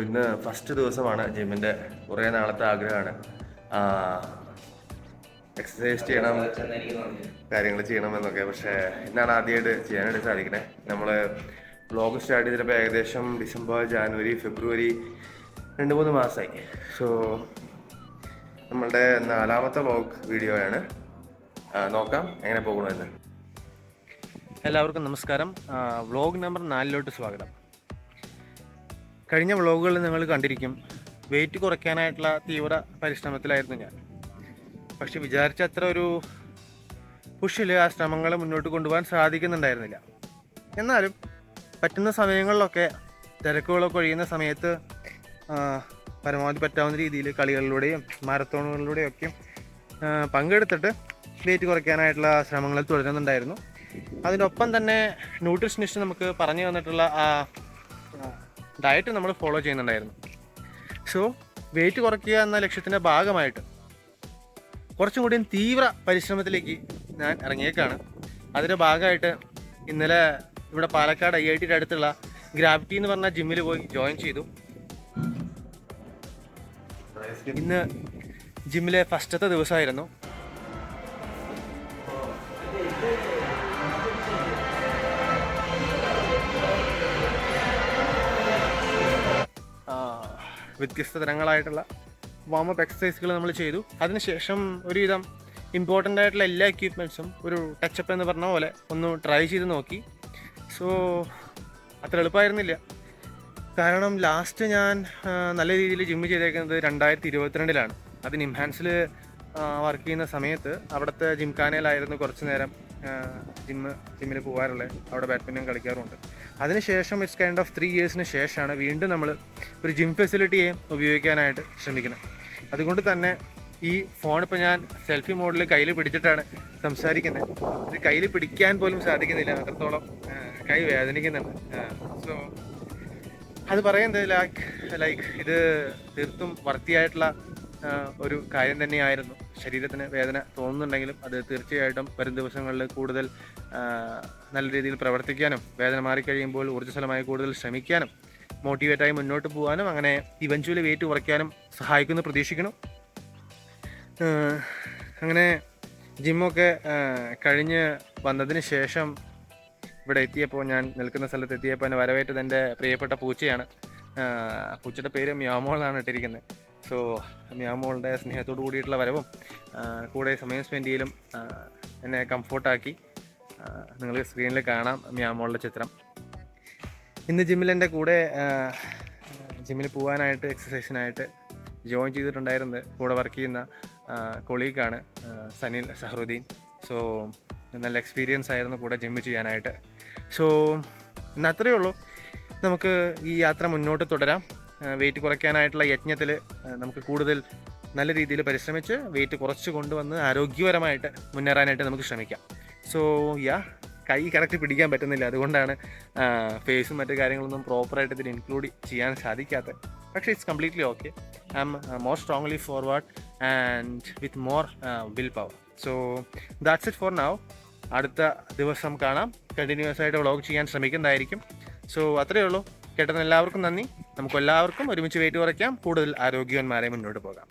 ഇന്ന് ഫസ്റ്റ് ദിവസമാണ് ജിമ്മിൻ്റെ. കുറേ നാളത്തെ ആഗ്രഹമാണ് എക്സസൈസ് ചെയ്യണം, കാര്യങ്ങൾ ചെയ്യണമെന്നൊക്കെ. പക്ഷേ ഇന്നാണ് ആദ്യമായിട്ട് ചെയ്യാനായിട്ട് സാധിക്കണേ. നമ്മൾ വ്ളോഗ് സ്റ്റാർട്ട് ചെയ്തിട്ടപ്പോൾ ഏകദേശം ഡിസംബർ, ജാനുവരി, ഫെബ്രുവരി 2-3 മാസമായി. സോ നമ്മളുടെ 4ാമത്തെ വ്ളോഗ് വീഡിയോയാണ്. നോക്കാം എങ്ങനെ പോകണമെന്ന്. എല്ലാവർക്കും നമസ്കാരം. വ്ളോഗ് നമ്പർ 4 സ്വാഗതം. കഴിഞ്ഞ വ്ളോഗുകളിൽ നിങ്ങൾ കണ്ടിരിക്കും, വെയിറ്റ് കുറയ്ക്കാനായിട്ടുള്ള തീവ്ര പരിശ്രമത്തിലായിരുന്നു ഞാൻ. പക്ഷെ വിചാരിച്ച അത്ര ഒരു പുഷിൽ ആ ശ്രമങ്ങൾ മുന്നോട്ട് കൊണ്ടുപോകാൻ സാധിക്കുന്നുണ്ടായിരുന്നില്ല. എന്നാലും പറ്റുന്ന സമയങ്ങളിലൊക്കെ, തിരക്കുകളൊക്കെ ഒഴിയുന്ന സമയത്ത് പരമാവധി പറ്റാവുന്ന രീതിയിൽ കളികളിലൂടെയും മാരത്തോണുകളിലൂടെയും ഒക്കെ പങ്കെടുത്തിട്ട് വെയിറ്റ് കുറയ്ക്കാനായിട്ടുള്ള ശ്രമങ്ങൾ തുടരുന്നുണ്ടായിരുന്നു. അതിനൊപ്പം തന്നെ ന്യൂട്രീഷനിസ്റ്റ് നമുക്ക് പറഞ്ഞു തന്നിട്ടുള്ള ആ ഡയറ്റ് നമ്മൾ ഫോളോ ചെയ്യുന്നുണ്ടായിരുന്നു. സോ വെയിറ്റ് കുറയ്ക്കുക എന്ന ലക്ഷ്യത്തിൻ്റെ ഭാഗമായിട്ട് കുറച്ചും കൂടി തീവ്ര പരിശ്രമത്തിലേക്ക് ഞാൻ ഇറങ്ങിയേക്കാണ്. അതിൻ്റെ ഭാഗമായിട്ട് ഇന്നലെ ഇവിടെ പാലക്കാട് IITയുടെ അടുത്തുള്ള ഗ്രാവിറ്റി എന്ന് പറഞ്ഞ ജിമ്മിൽ പോയി ജോയിൻ ചെയ്തു. ഇന്ന് ജിമ്മിലെ ഫസ്റ്റത്തെ ദിവസമായിരുന്നു. വ്യത്യസ്ത തരങ്ങളായിട്ടുള്ള വാമപ്പ് എക്സസൈസുകൾ നമ്മൾ ചെയ്തു. അതിനുശേഷം ഒരുവിധം ഇമ്പോർട്ടൻ്റ് ആയിട്ടുള്ള എല്ലാ എക്യുപ്മെൻറ്റ്സും ഒരു ടച്ചപ്പ് എന്ന് പറഞ്ഞ പോലെ ഒന്ന് ട്രൈ ചെയ്ത് നോക്കി. സോ അത്ര എളുപ്പമായിരുന്നില്ല. കാരണം ലാസ്റ്റ് ഞാൻ നല്ല രീതിയിൽ ജിമ്മ് ചെയ്തേക്കുന്നത് 2022-ലാണ്. അത് നിംഹാൻസിൽ വർക്ക് ചെയ്യുന്ന സമയത്ത് അവിടുത്തെ ജിംഖാനയിലായിരുന്നു കുറച്ച് നേരം ജിമ്മിൽ പോകാറുള്ളത്. അവിടെ ബാഡ്മിൻ്റൺ കളിക്കാറുണ്ട്. അതിനുശേഷം ഇറ്റ്സ് കൈൻഡ് ഓഫ് 3 ഇയേഴ്സിന് ശേഷമാണ് വീണ്ടും നമ്മൾ ഒരു ജിം ഫെസിലിറ്റിയെ ഉപയോഗിക്കാനായിട്ട് ശ്രമിക്കുന്നത്. അതുകൊണ്ട് തന്നെ ഈ ഫോൺ ഇപ്പോൾ ഞാൻ സെൽഫി മോഡിൽ കയ്യിൽ പിടിച്ചിട്ടാണ് സംസാരിക്കുന്നത്. ഇത് കയ്യിൽ പിടിക്കാൻ പോലും സാധിക്കുന്നില്ല, അത്രത്തോളം കൈ വേദനിക്കുന്നുണ്ട്. സോ അത് പറയുന്നത് ലൈക്ക് ഇത് തീർത്തും വർത്തിയായിട്ടുള്ള ഒരു കാര്യം തന്നെയായിരുന്നു. ശരീരത്തിന് വേദന തോന്നുന്നുണ്ടെങ്കിലും അത് തീർച്ചയായിട്ടും വരും ദിവസങ്ങളിൽ കൂടുതൽ നല്ല രീതിയിൽ പ്രവർത്തിക്കാനും, വേദന മാറിക്കഴിയുമ്പോൾ ഊർജ്ജസ്വലമായി കൂടുതൽ ശ്രമിക്കാനും, മോട്ടിവേറ്റായി മുന്നോട്ട് പോകാനും, അങ്ങനെ ഇവഞ്ച്വലി വെയിറ്റ് കുറയ്ക്കാനും സഹായിക്കുമെന്ന് പ്രതീക്ഷിക്കണം. അങ്ങനെ ജിമ്മൊക്കെ കഴിഞ്ഞ് വന്നതിന് ശേഷം ഇവിടെ എത്തിയപ്പോൾ, ഞാൻ നിൽക്കുന്ന സ്ഥലത്ത് എത്തിയപ്പോൾ എന്നെ വരവേറ്റത് എൻ്റെ പ്രിയപ്പെട്ട പൂച്ചയാണ്. പൂച്ചയുടെ പേര് മ്യാമോളാണ് ഇട്ടിരിക്കുന്നത്. സോ മ്യാമോളുടെ സ്നേഹത്തോടു കൂടിയിട്ടുള്ള വരവും കൂടെ സമയം സ്പെൻഡ് ചെയ്യലും എന്നെ കംഫോർട്ടാക്കി. നിങ്ങൾ സ്ക്രീനിൽ കാണാം മ്യാമോളുടെ ചിത്രം. ഇന്ന് ജിമ്മിൽ എൻ്റെ കൂടെ ജിമ്മിൽ പോകാനായിട്ട്, എക്സസൈസിനായിട്ട് ജോയിൻ ചെയ്തിട്ടുണ്ടായിരുന്നത് കൂടെ വർക്ക് ചെയ്യുന്ന കൊളീഗാണ് സനിൽ സഹറുദ്ദീൻ. സോ നല്ല എക്സ്പീരിയൻസ് ആയിരുന്നു കൂടെ ജിമ്മ് ചെയ്യാനായിട്ട്. സോ ഇന്ന് അത്രയേ ഉള്ളൂ. നമുക്ക് ഈ യാത്ര മുന്നോട്ട് തുടരാം. വെയിറ്റ് കുറയ്ക്കാനായിട്ടുള്ള യജ്ഞത്തിൽ നമുക്ക് കൂടുതൽ നല്ല രീതിയിൽ പരിശ്രമിച്ച് വെയിറ്റ് കുറച്ച് കൊണ്ടുവന്ന് ആരോഗ്യപരമായിട്ട് മുന്നേറാനായിട്ട് നമുക്ക് ശ്രമിക്കാം. സോ കൈ കറക്റ്റ് പിടിക്കാൻ പറ്റുന്നില്ല, അതുകൊണ്ടാണ് ഫേസും മറ്റു കാര്യങ്ങളൊന്നും പ്രോപ്പറായിട്ട് ഇതിൽ ഇൻക്ലൂഡ് ചെയ്യാൻ സാധിക്കാത്തത്. പക്ഷേ it's completely okay. I am more strongly forward and with more willpower. So that's it for now. അടുത്ത ദിവസം കാണാം. കണ്ടിന്യൂസ് ആയിട്ട് വ്ളോഗ് ചെയ്യാൻ ശ്രമിക്കുന്നതായിരിക്കും. സോ അത്രയേ ഉള്ളൂ. കേട്ടതിന് എല്ലാവർക്കും നന്ദി. നമുക്കെല്ലാവർക്കും ഒരുമിച്ച് വെയിറ്റ് കുറയ്ക്കാം, കൂടുതൽ ആരോഗ്യവാന്മാരെ മുന്നോട്ട് പോകാം.